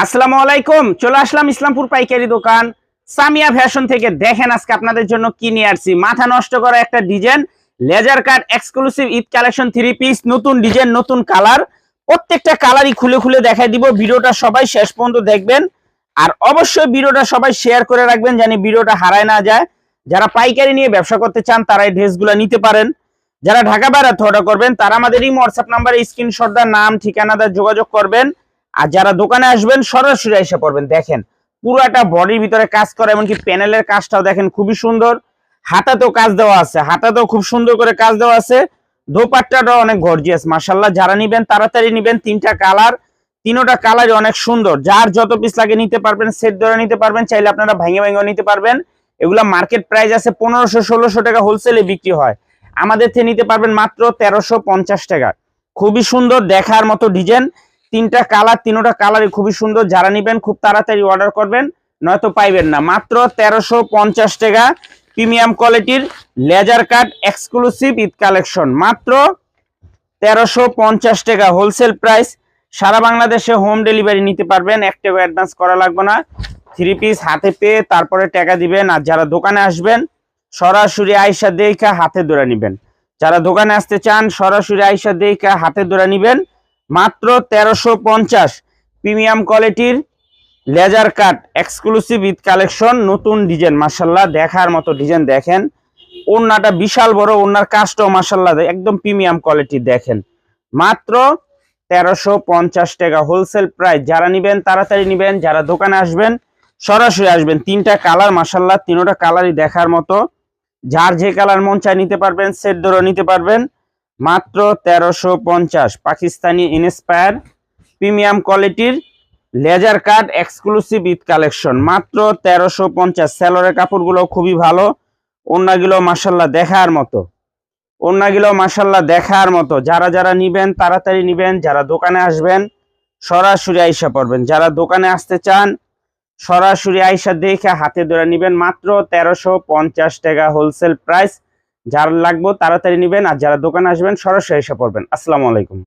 আসসালামু আলাইকুম। চলে আসলাম ইসলামপুর পাইকারি দোকান সামিয়া ফ্যাশন থেকে। দেখেন আজকে আপনাদের জন্য কি নিয়ে আসছি। মাথা নষ্ট করা একটা design, laser cut exclusive Eid collection 3 piece, নতুন ডিজাইন, নতুন কালার। প্রত্যেকটা কালারই খুলে খুলে দেখাই দিব। ভিডিওটা সবাই শেষ পর্যন্ত দেখবেন, আর অবশ্যই ভিডিওটা সবাই শেয়ার করে রাখবেন জানি ভিডিওটা হারায় না যায়। যারা পাইকারি নিয়ে ব্যবসা করতে চান তারা এই ড্রেসগুলো নিতে পারেন। যারা ঢাকা বাইরে অর্ডার করবেন তারা আমাদের এই হোয়াটসঅ্যাপ নাম্বারে স্ক্রিনশট দা নাম ঠিকানাদার যোগাযোগ করবেন। আর যারা দোকানে আসবেন সরাসরি এসে পড়বেন। দেখেন পুরোটা বডির ভিতরে কাজ করা, এমনকি প্যানেলের কাজটাও দেখেন খুবই সুন্দর। হাতাতেও কাজ দেওয়া আছে, হাতাতেও খুব সুন্দর করে কাজ দেওয়া আছে। দোপাট্টাটাও অনেক গর্জিয়াস মাশাআল্লাহ। যারা নিবেন তাড়াতাড়ি নিবেন। তিনটা কালার, তিনোটা কালারই অনেক সুন্দর। যার যত পিস লাগে নিতে পারবেন, সেট ধরে নিতে পারবেন, চাইলে আপনারা ভাঙে ভাঙেও নিতে পারবেন। এগুলা মার্কেট প্রাইস আছে 1500-1600 টাকা হোলসেলে বিক্রি হয়। আমাদের থেকে নিতে পারবেন মাত্র 1350 টাকা। খুবই সুন্দর দেখার মতো ডিজাইন। তিনটা কালার, তিনোটা কালারই খুবই সুন্দর। যারা নিবেন খুব তাড়াতাড়ি অর্ডার করবেন, নয়তো পাইবেন না। মাত্র 1350 টাকা প্রিমিয়াম কোয়ালিটির laser cut exclusive Eid collection, মাত্র 1350 টাকা হোলসেল প্রাইস। সারা বাংলাদেশে হোম ডেলিভারি নিতে পারবেন, 1 টাকা অ্যাডভান্স করা লাগবে না। 3 পিস হাতে পেয়ে তারপরে টাকা দিবেন। আর যারা দোকানে আসবেন সরাসরি আইসা দেখা হাতে ধরে নিবেন। যারা দোকানে আসতে চান সরাসরি আইসা দেখা হাতে ধরে নিবেন। মাত্র 1350 প্রিমিয়াম কোয়ালিটির laser cut exclusive Eid collection, নতুন ডিজাইন মাশাআল্লাহ। দেখার মতো ডিজাইন। দেখেন ওড়নাটা বিশাল বড়, ওড়নার কাজটাও মাশাআল্লাহ একদম প্রিমিয়াম কোয়ালিটি। দেখেন মাত্র 1350 টাকা হোলসেল প্রাইস। যারা নিবেন তাড়াতাড়ি নিবেন, যারা দোকানে আসবেন সরাসরি আসবেন। তিনটা কালার মাশাআল্লাহ, তিনোটা কালারই দেখার মতো। যার যে কালার মন চায় নিতে পারবেন, সেট ধরে নিতে পারবেন। মাত্র 1350 পাকিস্তানি ইন্সপায়ার প্রিমিয়াম কোয়ালিটির laser cut exclusive Eid collection, মাত্র 1350। সেলরের কাপড়গুলো খুবই ভালো, ওড়নাগুলো মাশাআল্লাহ দেখার মতো, ওড়নাগুলো মাশাআল্লাহ দেখার মতো। যারা যারা নিবেন তাড়াতাড়ি নিবেন, যারা দোকানে আসবেন সরাসরি আইসা পড়বেন। যারা দোকানে আসতে চান সরাসরি আইসা দেখে হাতে ধরে নিবেন। মাত্র 1350 টাকা হোলসেল প্রাইস। যার লাগবে তাড়াতাড়ি নিবেন, আর যারা দোকানে আসবেন সরাসরি এসে পড়বেন। আসসালামু আলাইকুম।